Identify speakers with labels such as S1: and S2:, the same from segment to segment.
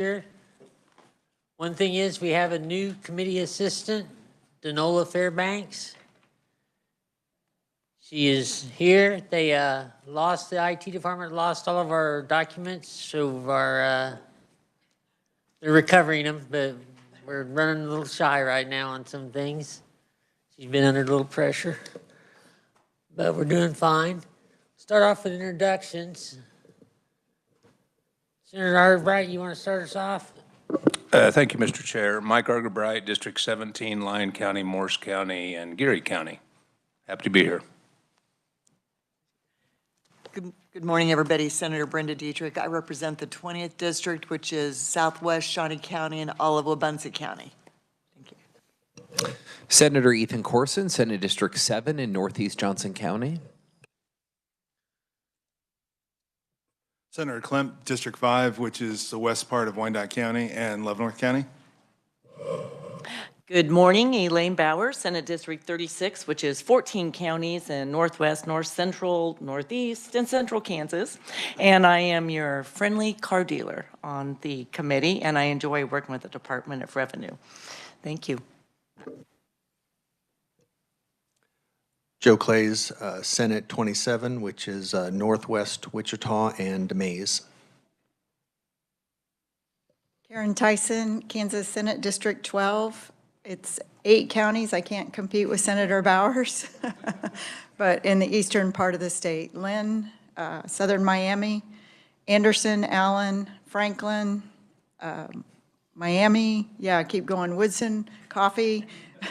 S1: here. One thing is we have a new committee assistant, Danola Fairbanks. She is here. They lost the IT department, lost all of our documents, so they're recovering them, but we're running a little shy right now on some things. She's been under a little pressure, but we're doing fine. Start off with introductions. Senator Arbright, you want to start us off?
S2: Thank you, Mr. Chair. Mike Argerbright, District 17, Lyon County, Morse County, and Geary County. Happy to be here.
S3: Good morning, everybody. Senator Brenda Dietrich. I represent the 20th District, which is Southwest Shawnee County and all of Wabunsee County. Thank you.
S4: Senator Ethan Corson, Senate District 7 in Northeast Johnson County.
S5: Senator Klemp, District 5, which is the west part of Wyandotte County and Leavenworth County.
S6: Good morning, Elaine Bauer, Senate District 36, which is 14 counties in Northwest, North Central, Northeast, and Central Kansas. And I am your friendly car dealer on the committee, and I enjoy working with the Department of Revenue. Thank you.
S7: Joe Clays, Senate 27, which is Northwest Wichita and Mays.
S8: Karen Tyson, Kansas Senate District 12. It's 8 counties. I can't compete with Senator Bowers, but in the eastern part of the state. Lynn, Southern Miami, Anderson, Allen, Franklin, Miami. Yeah, keep going. Woodson, Coffee,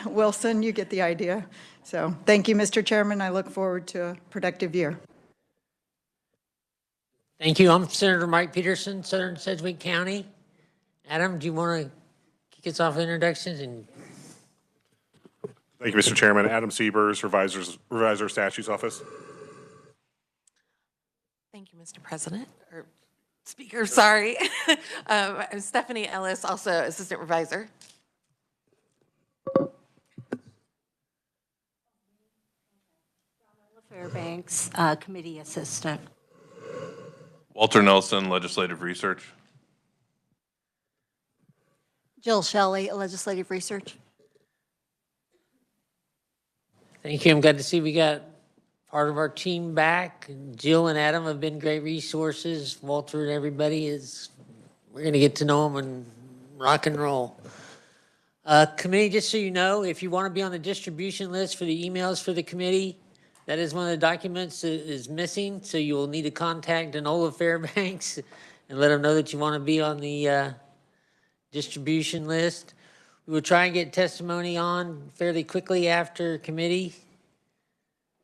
S8: Wilson, you get the idea. So thank you, Mr. Chairman. I look forward to a productive year.
S1: Thank you. I'm Senator Mike Peterson, Southern Sedgwick County. Adam, do you want to kick us off with introductions?
S9: Thank you, Mr. Chairman. Adam Siebers, Revisor Statutes Office.
S10: Thank you, Mr. President, or Speaker, sorry. I'm Stephanie Ellis, also Assistant Revisor.
S11: Fairbanks, Committee Assistant.
S9: Walter Nelson, Legislative Research.
S11: Jill Shelley, Legislative Research.
S1: Thank you. I'm glad to see we got part of our team back. Jill and Adam have been great resources. Walter and everybody we're going to get to know them and rock and roll. Committee, just so you know, if you want to be on the distribution list for the emails for the committee, that is one of the documents that is missing, so you will need to contact Danola Fairbanks and let them know that you want to be on the distribution list. We will try and get testimony on fairly quickly after committee.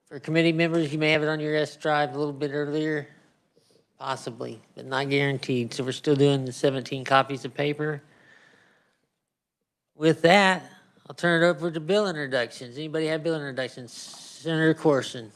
S1: For committee members, you may have it on your S drive a little bit earlier, possibly, but not guaranteed. So we're still doing the 17 copies of paper. With that, I'll turn it over to bill introductions. Anybody have bill introductions? Senator Corson.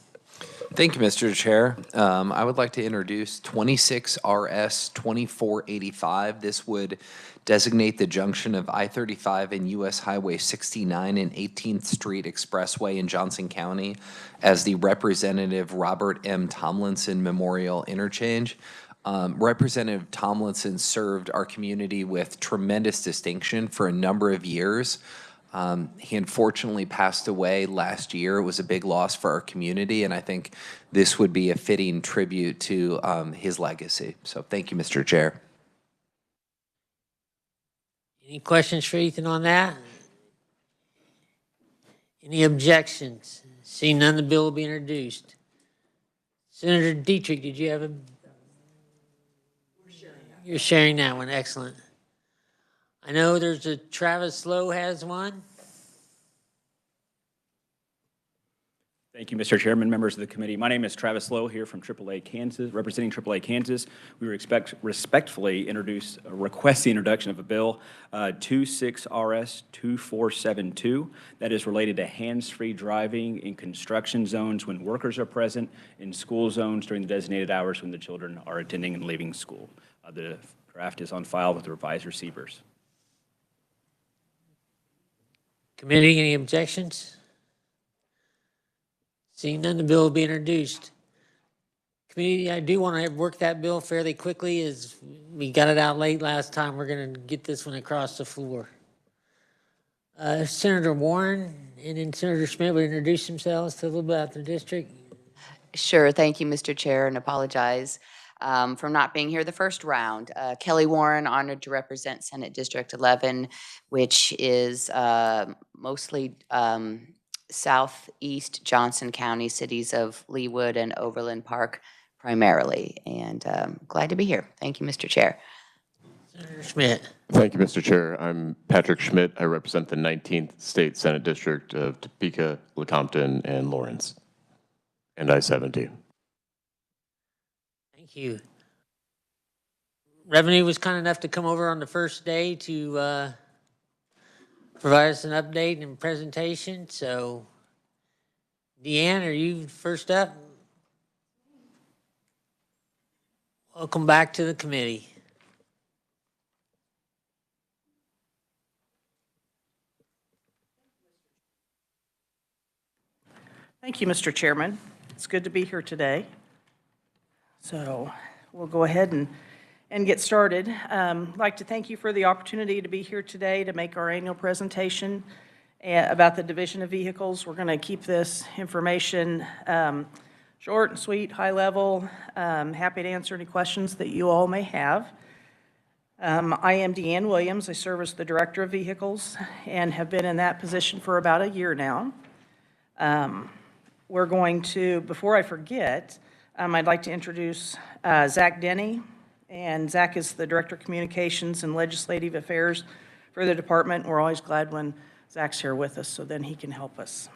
S4: Thank you, Mr. Chair. I would like to introduce 26 RS 2485. This would designate the junction of I-35 and US Highway 69 and 18th Street Expressway in Johnson County as the Representative Robert M. Tomlinson Memorial Interchange. Representative Tomlinson served our community with tremendous distinction for a number of years. He unfortunately passed away last year. It was a big loss for our community, and I think this would be a fitting tribute to his legacy. So thank you, Mr. Chair.
S1: Any questions for Ethan on that? Any objections? Seeing none, the bill will be introduced. Senator Dietrich, did you have a? You're sharing that one. Excellent. I know there's Travis Lowe has one.
S12: Thank you, Mr. Chairman, members of the committee. My name is Travis Lowe here from AAA Kansas, representing AAA Kansas. We respectfully request the introduction of a bill 26 RS 2472 that is related to hands-free driving in construction zones when workers are present, in school zones during the designated hours when the children are attending and leaving school. The draft is on file with the Revisor Siebers.
S1: Committee, any objections? Seeing none, the bill will be introduced. Committee, I do want to work that bill fairly quickly, as we got it out late last time. We're going to get this one across the floor. Senator Warren and then Senator Schmidt would introduce themselves, tell a little bit about their district.
S13: Sure. Thank you, Mr. Chair, and apologize for not being here the first round. Kelly Warren, honored to represent Senate District 11, which is mostly southeast Johnson County, cities of Leawood and Overland Park primarily. And glad to be here. Thank you, Mr. Chair.
S1: Senator Schmidt.
S14: Thank you, Mr. Chair. I'm Patrick Schmidt. I represent the 19th State Senate District of Topeka, Lecompton, and Lawrence, and I-17.
S1: Thank you. Revenue was kind enough to come over on the first day to provide us an update and presentation. So, Deanne, are you first up? Welcome back to the committee.
S6: Thank you, Mr. Chairman. It's good to be here today. So we'll go ahead and get started. I'd like to thank you for the opportunity to be here today to make our annual presentation about the Division of Vehicles. We're going to keep this information short and sweet, high level. Happy to answer any questions that you all may have. I am Deanne Williams. I serve as the Director of Vehicles and have been in that position for about a year now. We're going to, before I forget, I'd like to introduce Zach Denny. And Zach is the Director of Communications and Legislative Affairs for the department. We're always glad when Zach's here with us, so then he can help us.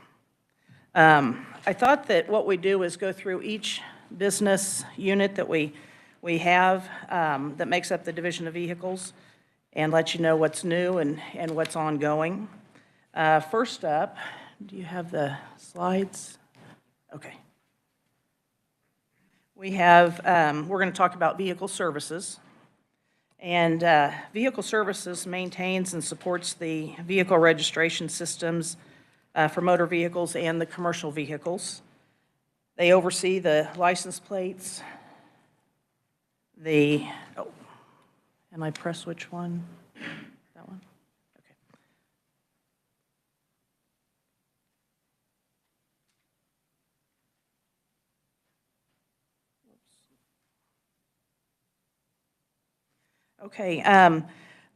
S6: I thought that what we do is go through each business unit that we have that makes up the Division of Vehicles and let you know what's new and what's ongoing. First up, do you have the slides? Okay. We have, we're going to talk about vehicle services. And vehicle services maintains and supports the vehicle registration systems for motor vehicles and the commercial vehicles. They oversee the license plates, and I press which one? That one? Okay. Okay,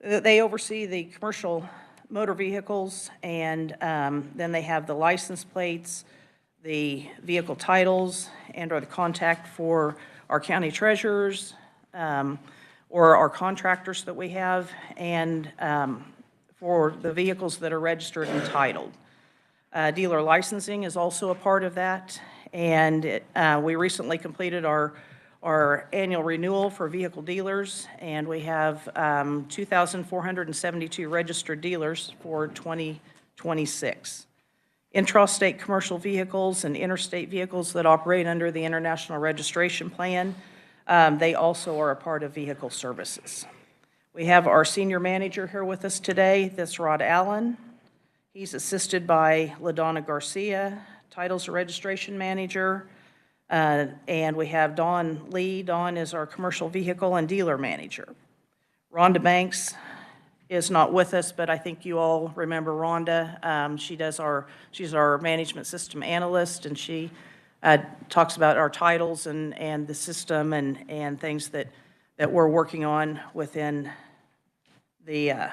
S6: they oversee the commercial motor vehicles, and then they have the license plates, the vehicle titles, and are the contact for our county treasurers or our contractors that we have, and for the vehicles that are registered and titled. Dealer licensing is also a part of that, and we recently completed our annual renewal for vehicle dealers, and we have 2,472 registered dealers for 2026. Intrastate commercial vehicles and interstate vehicles that operate under the International Registration Plan, they also are a part of vehicle services. We have our senior manager here with us today. That's Rod Allen. He's assisted by LaDonna Garcia, titles and registration manager. And we have Dawn Lee. Dawn is our commercial vehicle and dealer manager. Rhonda Banks is not with us, but I think you all remember Rhonda. She's our management system analyst, and she talks about our titles and the system and things that we're working on within the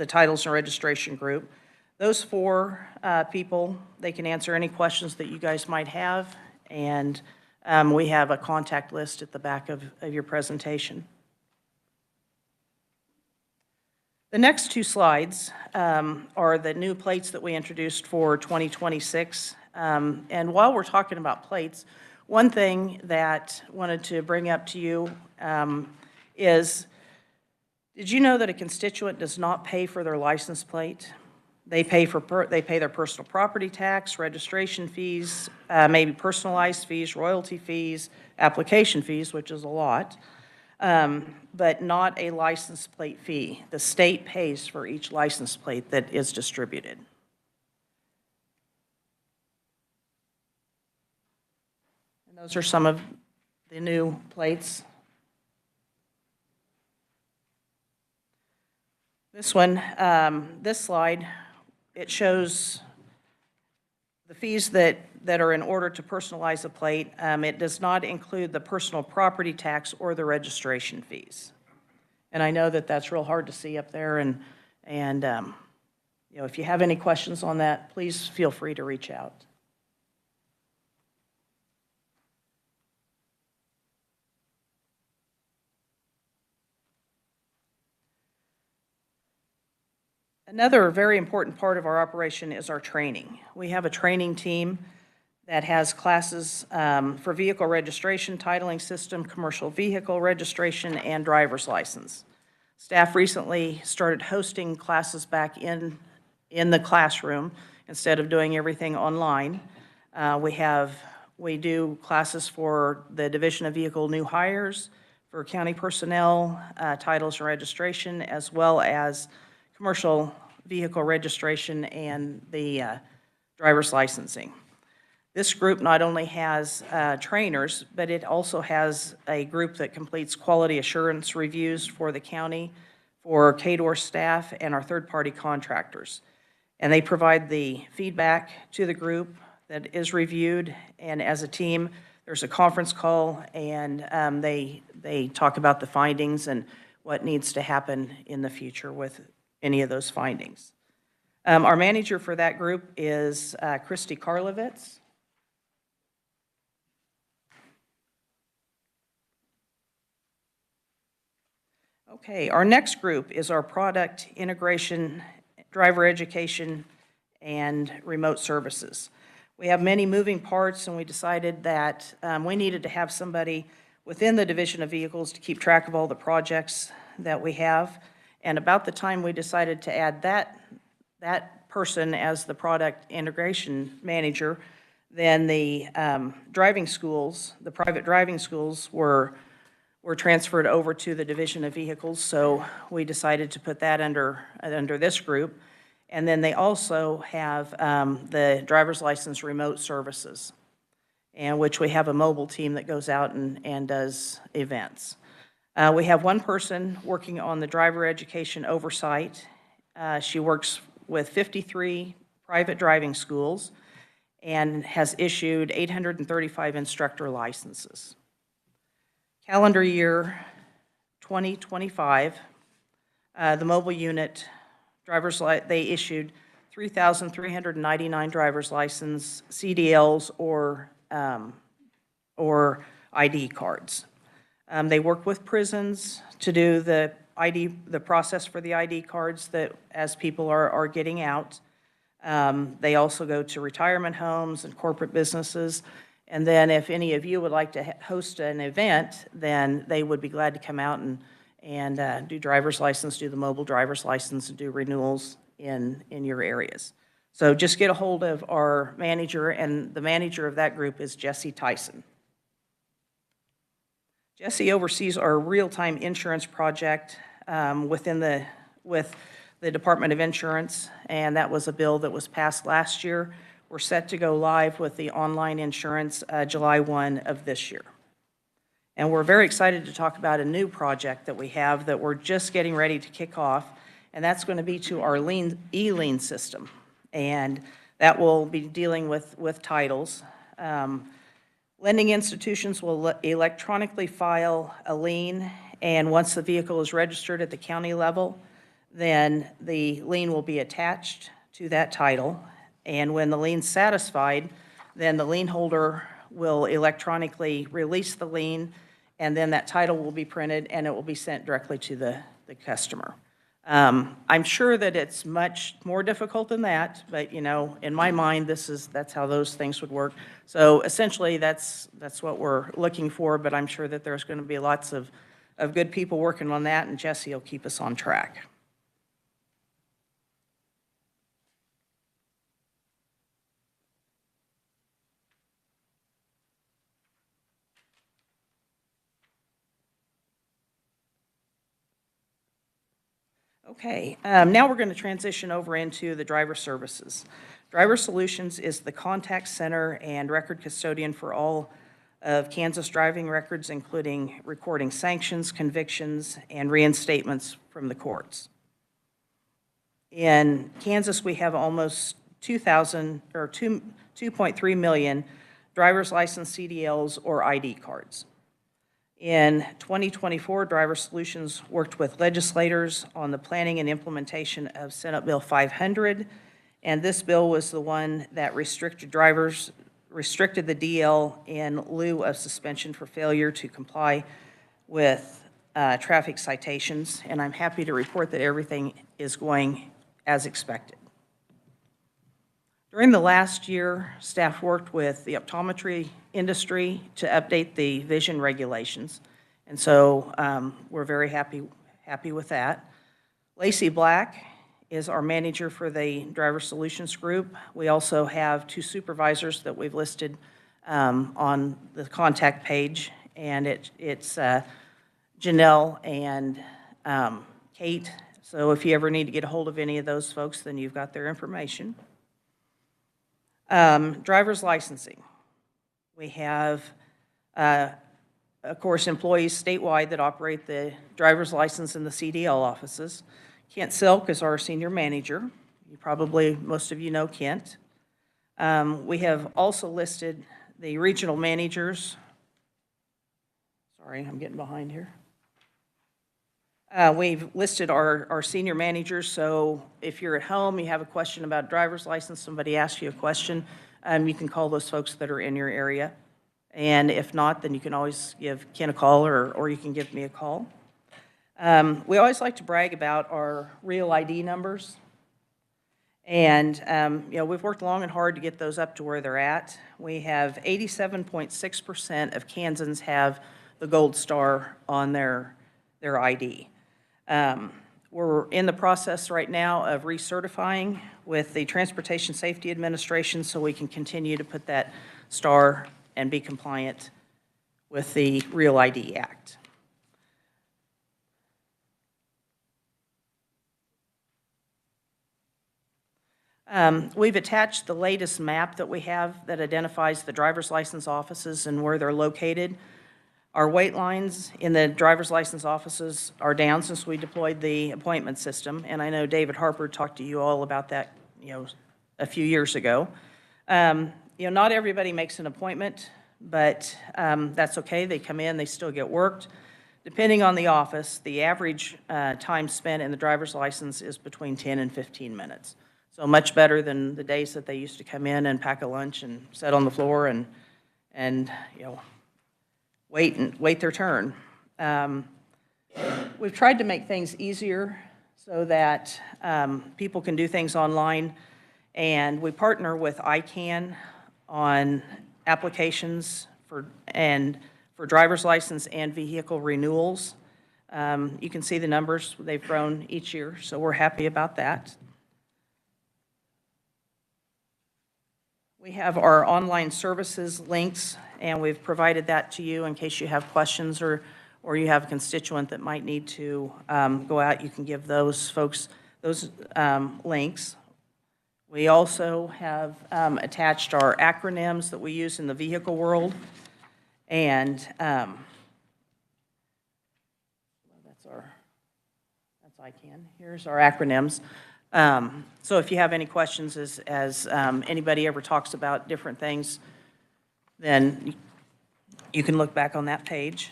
S6: titles and registration group. Those four people, they can answer any questions that you guys might have. And we have a contact list at the back of your presentation. The next two slides are the new plates that we introduced for 2026. And while we're talking about plates, one thing that I wanted to bring up to you is, did you know that a constituent does not pay for their license plate? They pay their personal property tax, registration fees, maybe personalized fees, royalty fees, application fees, which is a lot, but not a license plate fee. The state pays for each license plate that is distributed. And those are some of the new plates. This one, this slide, it shows the fees that are in order to personalize a plate. It does not include the personal property tax or the registration fees. And I know that that's real hard to see up there, and you know, if you have any questions on that, please feel free to reach out. Another very important part of our operation is our training. We have a training team that has classes for vehicle registration, titling system, commercial vehicle registration, and driver's license. Staff recently started hosting classes back in the classroom instead of doing everything online. We do classes for the Division of Vehicle new hires, for county personnel, titles and registration, as well as commercial vehicle registration and the driver's licensing. This group not only has trainers, but it also has a group that completes quality assurance reviews for the county, for KDOR staff, and our third-party contractors. And they provide the feedback to the group that is reviewed, and as a team, there's a conference call, and they talk about the findings and what needs to happen in the future with any of those findings. Our manager for that group is Christy Karlovitz. Okay, our next group is our product integration, driver education, and remote services. We have many moving parts, and we decided that we needed to have somebody within the Division of Vehicles to keep track of all the projects that we have. And about the time we decided to add that person as the product integration manager, then the driving schools, the private driving schools were transferred over to the Division of Vehicles, so we decided to put that under this group. And then they also have the driver's license remote services, and which we have a mobile team that goes out and does events. We have one person working on the driver education oversight. She works with 53 private driving schools and has issued 835 instructor licenses. Calendar year 2025, the mobile unit they issued 3,399 driver's license, CDLs, or ID cards. They work with prisons to do the process for the ID cards that as people are getting out. They also go to retirement homes and corporate businesses. And then if any of you would like to host an event, then they would be glad to come out and do driver's license, do the mobile driver's license, and do renewals in your areas. So just get a hold of our manager, and the manager of that group is Jesse Tyson. Jesse oversees our real-time insurance project with the Department of Insurance, and that was a bill that was passed last year. We're set to go live with the online insurance July 1 of this year. And we're very excited to talk about a new project that we have that we're just getting ready to kick off, and that's going to be to our e-lien system. And that will be dealing with titles. Lending institutions will electronically file a lien, and once the vehicle is registered at the county level, then the lien will be attached to that title. And when the lien's satisfied, then the lien holder will electronically release the lien, and then that title will be printed and it will be sent directly to the customer. I'm sure that it's much more difficult than that, but you know, in my mind, that's how those things would work. So essentially, that's what we're looking for, but I'm sure that there's going to be lots of good people working on that, and Jesse will keep us on track. Okay, now we're going to transition over into the driver services. Driver Solutions is the contact center and record custodian for all
S15: of Kansas driving records, including recording sanctions, convictions, and reinstatements from the courts. In Kansas, we have almost 2.3 million driver's license CDLs or ID cards. In 2024, Driver Solutions worked with legislators on the planning and implementation of Senate Bill 500, and this bill was the one that restricted the DL in lieu of suspension for failure to comply with traffic citations, and I'm happy to report that everything is going as expected. During the last year, staff worked with the optometry industry to update the vision regulations, and so we're very happy with that. Lacey Black is our manager for the Driver Solutions Group. We also have 2 supervisors that we've listed on the contact page, and it's Janelle and Kate. So if you ever need to get a hold of any of those folks, then you've got their information. Driver's licensing. We have, of course, employees statewide that operate the driver's license in the CDL offices. Kent Silk is our senior manager. Most of you know Kent. We have also listed the regional managers. Sorry, I'm getting behind here. We've listed our senior managers, so if you're at home, you have a question about driver's license, somebody asks you a question, you can call those folks that are in your area. And if not, then you can always give Ken a call or you can give me a call. We always like to brag about our real ID numbers. And, we've worked long and hard to get those up to where they're at. We have 87.6% of Kansans have the gold star on their ID. We're in the process right now of recertifying with the Transportation Safety Administration so we can continue to put that star and be compliant with the Real ID Act. We've attached the latest map that we have that identifies the driver's license offices and where they're located. Our wait lines in the driver's license offices are down since we deployed the appointment system, and I know David Harper talked to you all about that, a few years ago. Not everybody makes an appointment, but that's okay. They come in, they still get worked. Depending on the office, the average time spent in the driver's license is between 10 and 15 minutes. So much better than the days that they used to come in and pack a lunch and sit on the floor and wait their turn. We've tried to make things easier so that people can do things online, and we partner with ICANN on applications for driver's license and vehicle renewals. You can see the numbers, they've grown each year, so we're happy about that. We have our online services links, and we've provided that to you in case you have questions or you have a constituent that might need to go out. You can give those folks those links. We also have attached our acronyms that we use in the vehicle world, and that's ICANN. Here's our acronyms. So if you have any questions as anybody ever talks about different things, then you can look back on that page.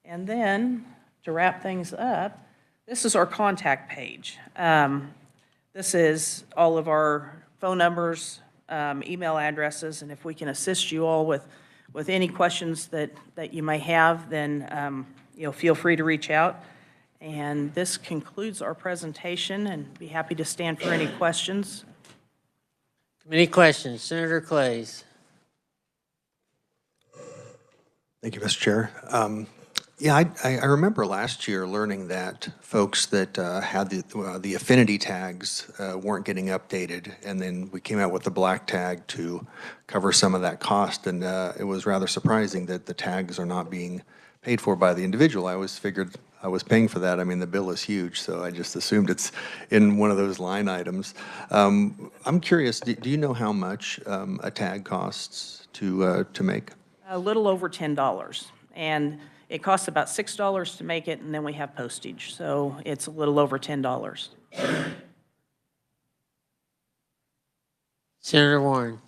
S15: And then, to wrap things up, this is our contact page. This is all of our phone numbers, email addresses, and if we can assist you all with any questions that you may have, then feel free to reach out. And this concludes our presentation, and be happy to stand for any questions.
S1: Any questions? Senator Clays.
S7: Thank you, Mr. Chair. I remember last year learning that folks that had the affinity tags weren't getting updated, and then we came out with the black tag to cover some of that cost, and it was rather surprising that the tags are not being paid for by the individual. I always figured I was paying for that. I mean, the bill is huge, so I just assumed it's in one of those line items. I'm curious, do you know how much a tag costs to make?
S15: A little over $10. And it costs about $6 to make it, and then we have postage. So it's a little over $10.
S1: Senator Warren.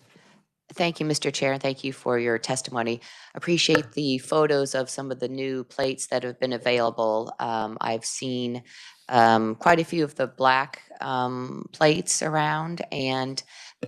S13: Thank you, Mr. Chair, and thank you for your testimony. Appreciate the photos of some of the new plates that have been available. I've seen quite a few of the black plates around, and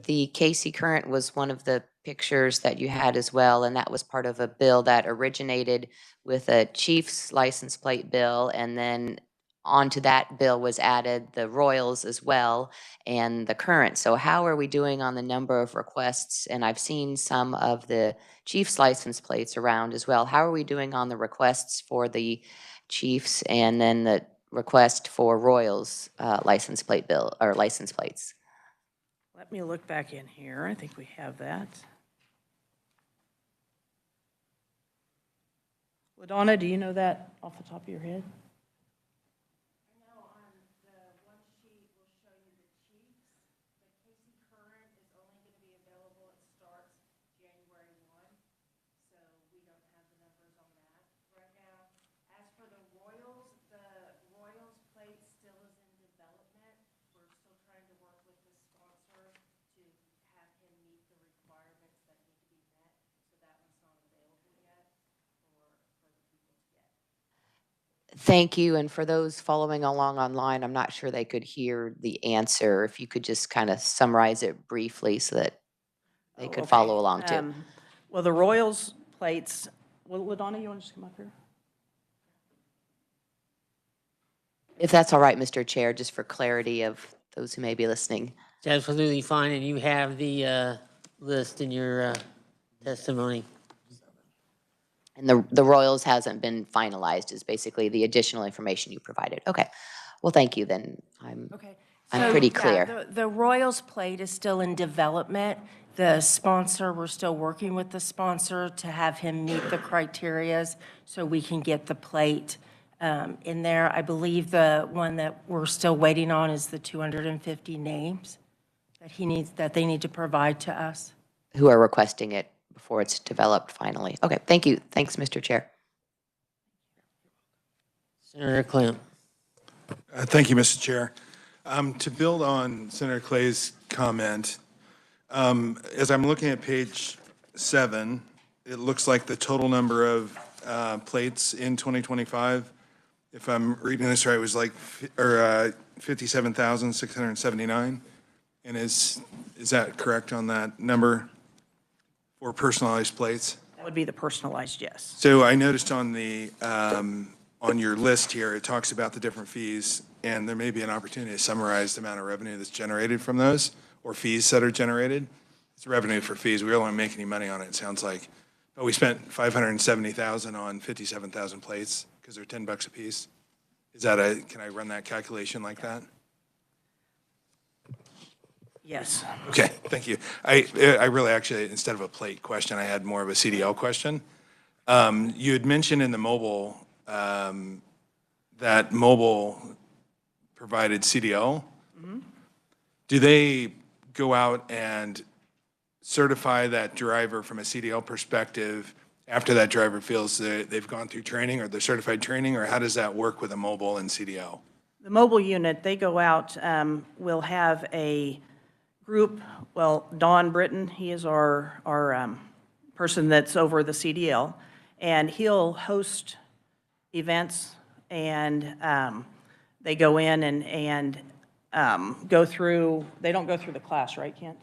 S13: the Casey Current was one of the pictures that you had as well, and that was part of a bill that originated with a chief's license plate bill, and then onto that bill was added the Royals as well and the Current. So how are we doing on the number of requests? And I've seen some of the chief's license plates around as well. How are we doing on the requests for the chiefs and then the request for Royals license plate bill or license plates?
S15: Let me look back in here. I think we have that. LaDonna, do you know that off the top of your head?
S13: Thank you. And for those following along online, I'm not sure they could hear the answer. If you could just kind of summarize it briefly so that they could follow along too.
S15: Well, the Royals plates, well, LaDonna, you want to just come up here?
S13: If that's all right, Mr. Chair, just for clarity of those who may be listening.
S1: It's absolutely fine, and you have the list in your testimony.
S13: And the Royals hasn't been finalized is basically the additional information you provided. Okay. Well, thank you then. I'm pretty clear.
S11: The Royals plate is still in development. The sponsor, we're still working with the sponsor to have him meet the criterias so we can get the plate in there. I believe the one that we're still waiting on is the 250 names that they need to provide to us.
S13: Who are requesting it before it's developed finally. Okay, thank you. Thanks, Mr. Chair.
S1: Senator Clem.
S5: Thank you, Mr. Chair. To build on Senator Clay's comment, as I'm looking at page 7, it looks like the total number of plates in 2025, if I'm reading this right, was like 57,679. And is that correct on that number for personalized plates?
S15: That would be the personalized, yes.
S5: So I noticed on the on your list here, it talks about the different fees, and there may be an opportunity to summarize the amount of revenue that's generated from those, or fees that are generated. It's revenue for fees. We don't want to make any money on it, it sounds like. But we spent $570,000 on 57,000 plates because they're $10 a piece. Is that can I run that calculation like that?
S15: Yes.
S5: Okay, thank you. I really actually, instead of a plate question, I had more of a CDL question. You had mentioned in the mobile that mobile provided CDL.
S15: Mm-hmm.
S5: Do they go out and certify that driver from a CDL perspective after that driver feels that they've gone through training or they're certified training, or how does that work with a mobile and CDL?
S15: The mobile unit, they go out, we'll have a group, well, Don Britton, he is our person that's over the CDL, and he'll host events, and they go in and go through, they don't go through the class, right, Kent?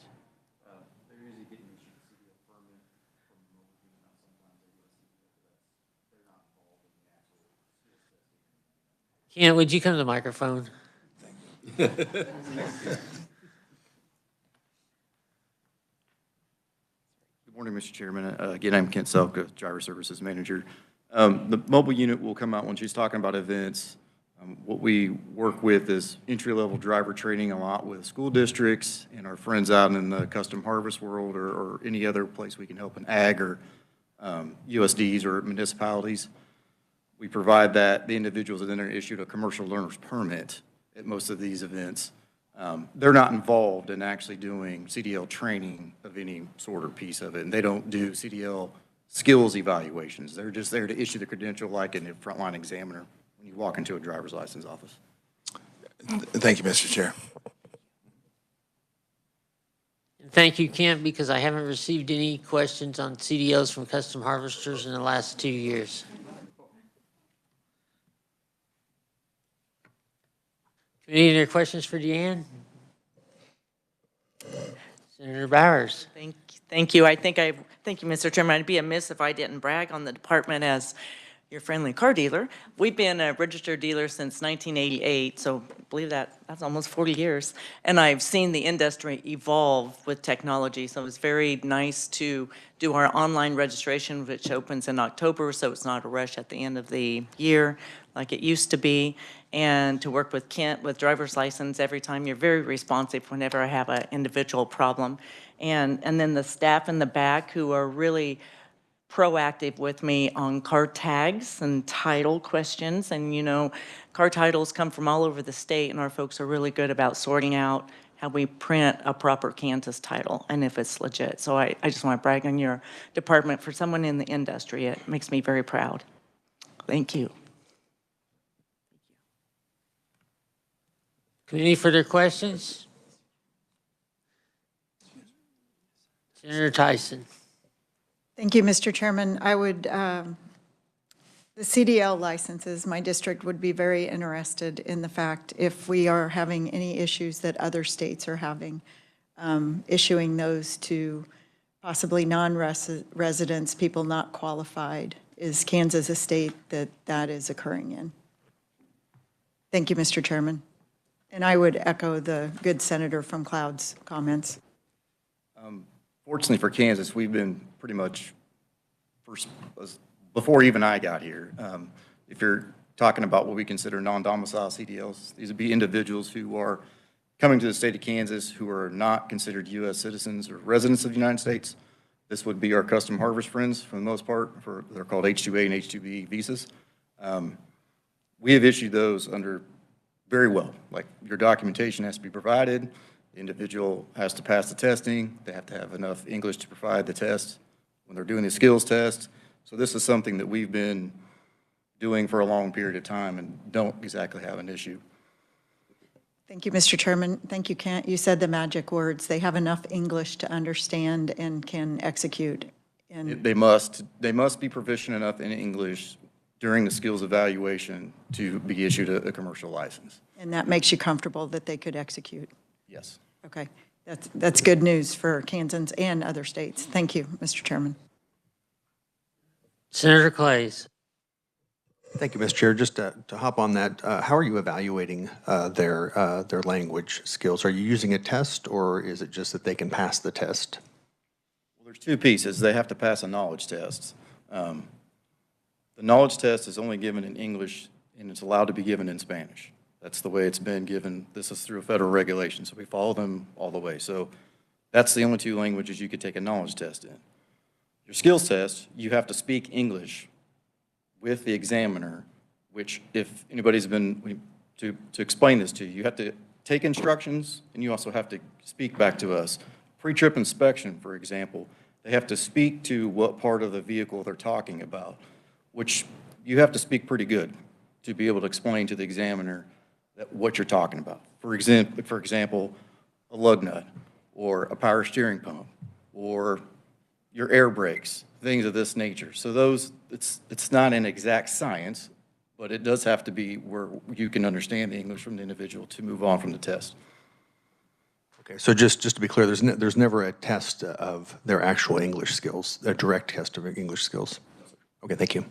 S1: Kent, would you come to the microphone?
S16: Good morning, Mr. Chairman. Again, I'm Kent Selka, Driver Services Manager. The mobile unit will come out when she's talking about events. What we work with is entry-level driver training a lot with school districts and our friends out in the custom harvest world or any other place we can help in ag or USDs or municipalities. We provide that the individuals that are issued a commercial learner's permit at most of these events. They're not involved in actually doing CDL training of any sort or piece of it, and they don't do CDL skills evaluations. They're just there to issue the credential like a frontline examiner when you walk into a driver's license office.
S5: Thank you, Mr. Chair.
S1: Thank you, Kent, because I haven't received any questions on CDLs from custom harvesters in the last 2 years. Any other questions for Deanne? Senator Bowers.
S6: Thank you. Thank you, Mr. Chairman. I'd be amiss if I didn't brag on the department as your friendly car dealer. We've been a registered dealer since 1988, so believe that's almost 40 years. And I've seen the industry evolve with technology, so it's very nice to do our online registration, which opens in October, so it's not a rush at the end of the year like it used to be. And to work with Kent with driver's license every time. You're very responsive whenever I have an individual problem. And then the staff in the back who are really proactive with me on car tags and title questions. And you know, car titles come from all over the state, and our folks are really good about sorting out how we print a proper Kansas title and if it's legit. So I just want to brag on your department. For someone in the industry, it makes me very proud. Thank you.
S1: Any further questions? Senator Tyson.
S8: Thank you, Mr. Chairman. I would, the CDL licenses, my district would be very interested in the fact if we are having any issues that other states are having, issuing those to possibly non-residents, people not qualified. Is Kansas a state that is occurring in? Thank you, Mr. Chairman. And I would echo the good senator from Cloud's comments.
S16: Fortunately for Kansas, we've been pretty much before even I got here. If you're talking about what we consider non-domicile CDLs, these would be individuals who are coming to the state of Kansas who are not considered U.S. citizens or residents of the United States. This would be our custom harvest friends for the most part. They're called H-2A and H-2B visas. We have issued those under very well. Like, your documentation has to be provided. The individual has to pass the testing. They have to have enough English to provide the test when they're doing the skills test. So this is something that we've been doing for a long period of time and don't exactly have an issue.
S8: Thank you, Mr. Chairman. Thank you, Kent. You said the magic words. They have enough English to understand and can execute.
S16: They must be proficient enough in English during the skills evaluation to be issued a commercial license.
S8: And that makes you comfortable that they could execute?
S16: Yes.
S8: Okay. That's good news for Kansans and other states. Thank you, Mr. Chairman.
S1: Senator Clays.
S7: Thank you, Mr. Chair. Just to hop on that, how are you evaluating their language skills? Are you using a test, or is it just that they can pass the test?
S16: Well, there's two pieces. They have to pass a knowledge test. The knowledge test is only given in English, and it's allowed to be given in Spanish. That's the way it's been given. This is through a federal regulation, so we follow them all the way. So that's the only two languages you could take a knowledge test in. Your skills test, you have to speak English with the examiner, which, if anybody's been, to explain this to you, you have to take instructions, and you also have to speak back to us. Pre-trip inspection, for example, they have to speak to what part of the vehicle they're talking about, which you have to speak pretty good to be able to explain to the examiner what you're talking about. For example, a lug nut, or a power steering pump, or your air brakes, things of this nature. So those, it's not an exact science, but it does have to be where you can understand the English from the individual to move on from the test.
S7: Okay, so just to be clear, there's never a test of their actual English skills, a direct test of English skills. Okay, thank you.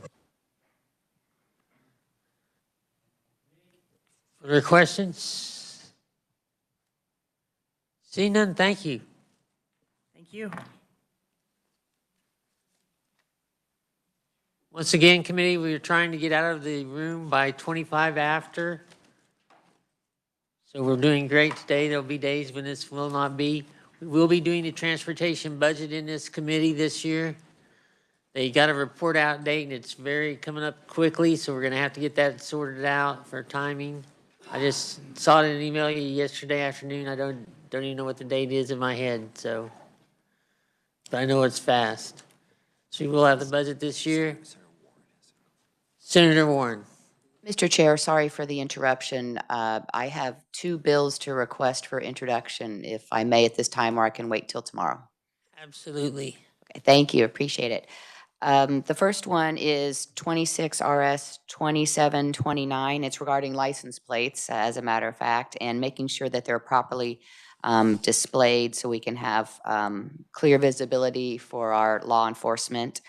S1: Further questions? Seeing none, thank you.
S15: Thank you.
S1: Once again, committee, we are trying to get out of the room by 25 after. So we're doing great today. There'll be days when this will not be. We will be doing the transportation budget in this committee this year. They got a report out date, and it's coming up quickly, so we're going to have to get that sorted out for timing. I just saw it in an email yesterday afternoon. I don't even know what the date is in my head, so but I know it's fast. So we will have the budget this year. Senator Warren.
S13: Mr. Chair, sorry for the interruption. I have 2 bills to request for introduction, if I may at this time, or I can wait till tomorrow.
S1: Absolutely.
S13: Okay, thank you, appreciate it. The first one is 26 RS 2729. It's regarding license plates, as a matter of fact, and making sure that they're properly displayed so we can have clear visibility for our law enforcement.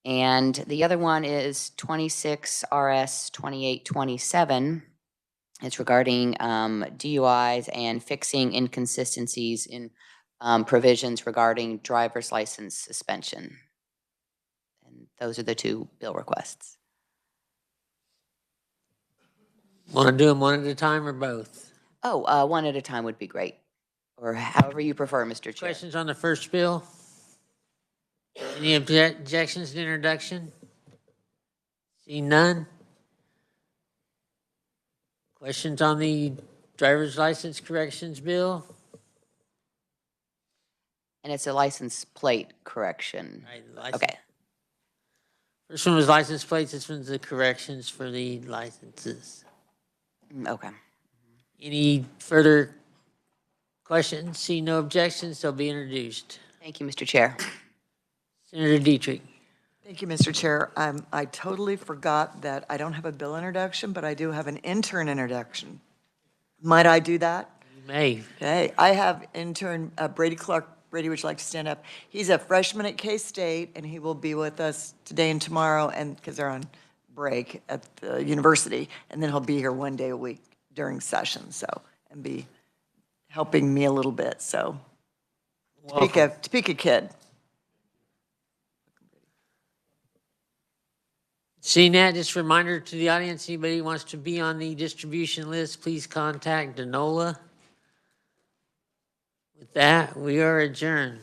S13: And the other one is 26 RS 2827. It's regarding DUIs and fixing inconsistencies in provisions regarding driver's license suspension. And those are the 2 bill requests.
S1: Want to do them one at a time or both?
S13: Oh, one at a time would be great, or however you prefer, Mr. Chair.
S1: Questions on the first bill? Any objections to introduction? See none? Questions on the driver's license corrections bill?
S13: And it's a license plate correction. Okay.
S1: First one was license plates, this one's the corrections for the licenses.
S13: Okay.
S1: Any further questions? See no objections, they'll be introduced.
S13: Thank you, Mr. Chair.
S1: Senator Dietrich.
S3: Thank you, Mr. Chair. I totally forgot that I don't have a bill introduction, but I do have an intern introduction. Might I do that?
S1: You may.
S3: Okay, I have intern Brady Clark. Brady, would you like to stand up? He's a freshman at K-State, and he will be with us today and tomorrow, and because they're on break at the university, and then he'll be here 1 day a week during session, so, and be helping me a little bit, so. Topeka kid.
S1: Seeing that, just a reminder to the audience, anybody who wants to be on the distribution list, please contact Denola. With that, we are adjourned.